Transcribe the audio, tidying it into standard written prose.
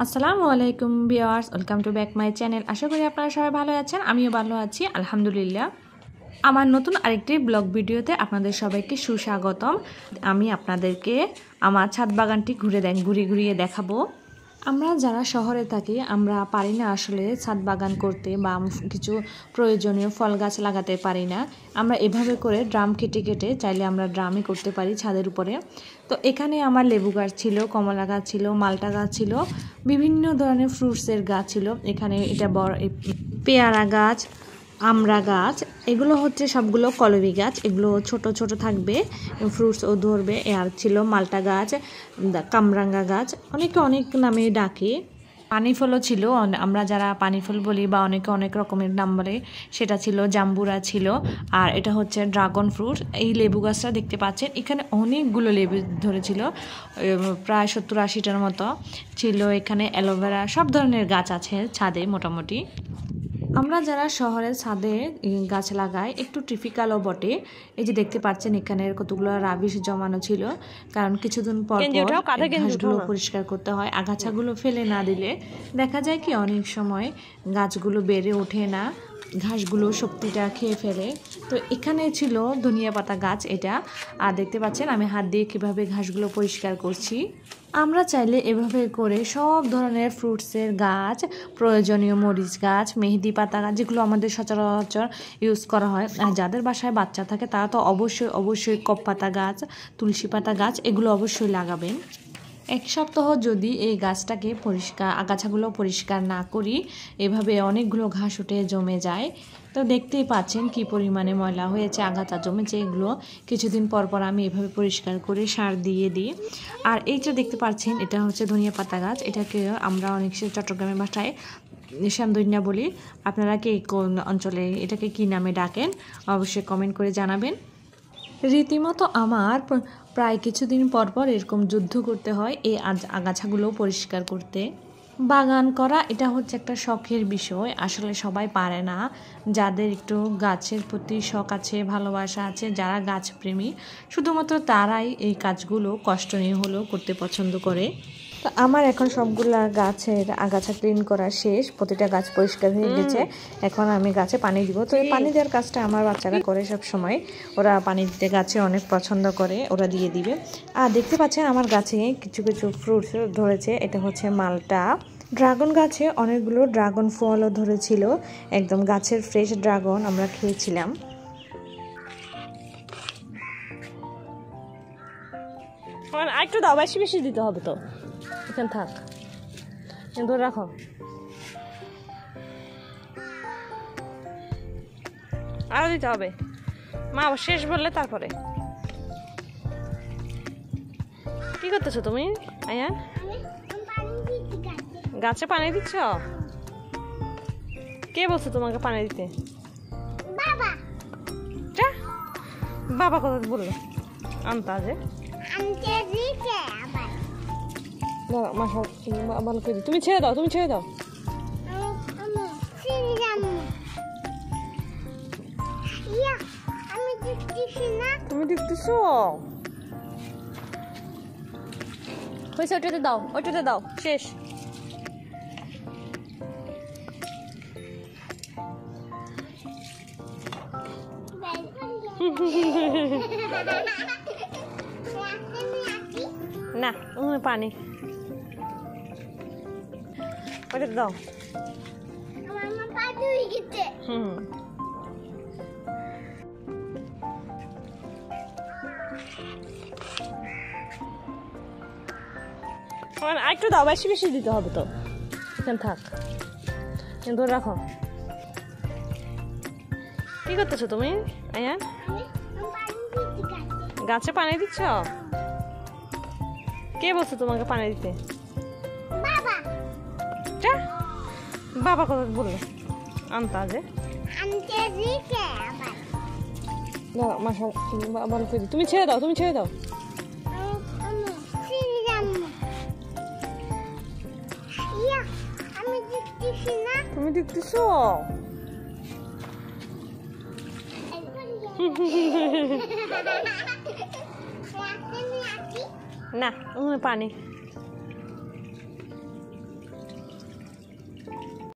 আসসালামু আলাইকুম viewers, welcome to back my channel. আশা করি আপনারা সবাই ভালো আছেন, আমিও ভালো আছি আলহামদুলিল্লাহ। আমার নতুন আরেকটি ব্লগ ভিডিওতে আপনাদের সবাইকে সুস্বাগতম। আমি আপনাদেরকে আমার ছাদ বাগানটি ঘুরিয়ে দেখাবো। আমরা যারা শহরে থাকি আমরা পারি না আসলে ছাদ বাগান করতে বা কিছু প্রয়োজনীয় ফল গাছ লাগাতে পারি না। আমরা এভাবে করে ড্রাম কেটে চাইলে আমরা ড্রামে করতে পারি ছাদের উপরে। তো এখানে আমার লেবু গাছ ছিল, কমলা গাছ ছিল, মালটা গাছ ছিল, বিভিন্ন ধরনের ফ্রুটসের গাছ ছিল। এখানে এটা বড় পেয়ারা গাছ, আমড়া গাছ, এগুলো হচ্ছে সবগুলো কলমি গাছ। এগুলো ছোট ছোট থাকবে, ফ্রুটসও ধরবে। আর ছিল মালটা গাছ, কামরাঙ্গা গাছ, অনেকে অনেক নামে ডাকে। পানি ফলও ছিল, আমরা যারা পানি ফল বলি বা অনেকে অনেক রকমের নাম বলে, সেটা ছিল জাম্বুরা ছিল। আর এটা হচ্ছে ড্রাগন ফ্রুট। এই লেবু গাছটা দেখতে পাচ্ছেন, এখানে অনেকগুলো লেবু ধরেছিল, প্রায় 70-80টার মতো ছিল। এখানে অ্যালোভেরা, সব ধরনের গাছ আছে ছাদে মোটামুটি। আমরা যারা শহরের ছাদে গাছ লাগাই একটু টিপিক্যালও বটে। এই যে দেখতে পাচ্ছেন এখানে কতগুলো রাবিশ জমানো ছিল, কারণ কিছুদিন পর ঘাসগুলো পরিষ্কার করতে হয়। আগাছাগুলো ফেলে না দিলে দেখা যায় কি অনেক সময় গাছগুলো বেড়ে ওঠে না, ঘাসগুলো শক্তিটা খেয়ে ফেলে। তো এখানে ছিল ধনিয়া পাতা গাছ এটা। আর দেখতে পাচ্ছেন আমি হাত দিয়ে কীভাবে ঘাসগুলো পরিষ্কার করছি। আমরা চাইলে এভাবে করে সব ধরনের ফ্রুটসের গাছ, প্রয়োজনীয় মরিচ গাছ, মেহেদি পাতা গাছ, যেগুলো আমাদের সচরাচর ইউজ করা হয়। আর যাদের বাসায় বাচ্চা থাকে তারা তো অবশ্যই কপ পাতা গাছ, তুলসী পাতা গাছ, এগুলো অবশ্যই লাগাবেন। এক সপ্তাহ যদি এই গাছটাকে আগাছাগুলো পরিষ্কার না করি, এভাবে অনেকগুলো ঘাস উঠে জমে যায়। তো দেখতেই পাচ্ছেন কি পরিমাণে ময়লা হয়েছে, আগাছা জমেছে। এগুলো কিছুদিন পর আমি এভাবে পরিষ্কার করে সার দিয়ে দিই। আর এইটা দেখতে পাচ্ছেন এটা হচ্ছে ধনিয়া পাতা গাছ। এটাকে আমরা অনেক চট্টগ্রামের ভাষায় শ্যামদইন্যা বলি। আপনারা কে কোন অঞ্চলে এটাকে কি নামে ডাকেন অবশ্যই কমেন্ট করে জানাবেন। রীতিমতো আমার প্রায় কিছুদিন পর এরকম যুদ্ধ করতে হয় এই আগাছাগুলো পরিষ্কার করতে। বাগান করা এটা হচ্ছে একটা শখের বিষয়, আসলে সবাই পারে না। যাদের একটু গাছের প্রতি শখ আছে, ভালোবাসা আছে, যারা গাছপ্রেমী, শুধুমাত্র তারাই এই কাজগুলো কষ্ট নিয়ে হলেও করতে পছন্দ করে। তো আমার এখন সবগুলা গাছের আগাছা ক্লিন করা শেষ, প্রতিটা গাছ পরিষ্কার হয়ে গেছে। এখন আমি গাছে পানি দিব। তো এই পানি দেওয়ার কাজটা আমার বাচ্চারা করে সব সময়। ওরা পানি দিতে গাছে অনেক পছন্দ করে, ওরা দিয়ে দিবে। আর দেখতে পাচ্ছেন আমার গাছে কিছু ফ্রুটস ধরেছে। এটা হচ্ছে মালটা। ড্রাগন গাছে অনেকগুলো ড্রাগন ফলও ধরেছিল, একদম গাছের ফ্রেশ ড্রাগন আমরা খেয়েছিলাম। একটু দাও, বেশি দিতে হবে তো। এখানে থাক, ধরে রাখো। আরো দিতে হবে, মা শেষ বললে তারপরে। কি করতেছো তুমি আয়ান? গাছে পানি দিচ্ছ? কে বলছো তোমাকে পানি দিতে? বাবা কথা বললো আন্তাজে। ভালো করে তুমি ছেড়ে দাও, তুমি দেখতেছো হয়েছে। ওইটাতে দাও শেষ। না পানি ওইটাতে দাও। একটু দাও, বেশি দিতে হবে তো। এখানে থাক, ধরে রাখো। কি করতেছো তুমি আয়ান? গাছে পানি দিচ্ছ? কে বলছো তোমাকে পানি দিতে? বাবা কথা বললো আন্তাজে। ভালো করে তুমি ছেড়ে দাও, তুমি দেখতেছো? না পানি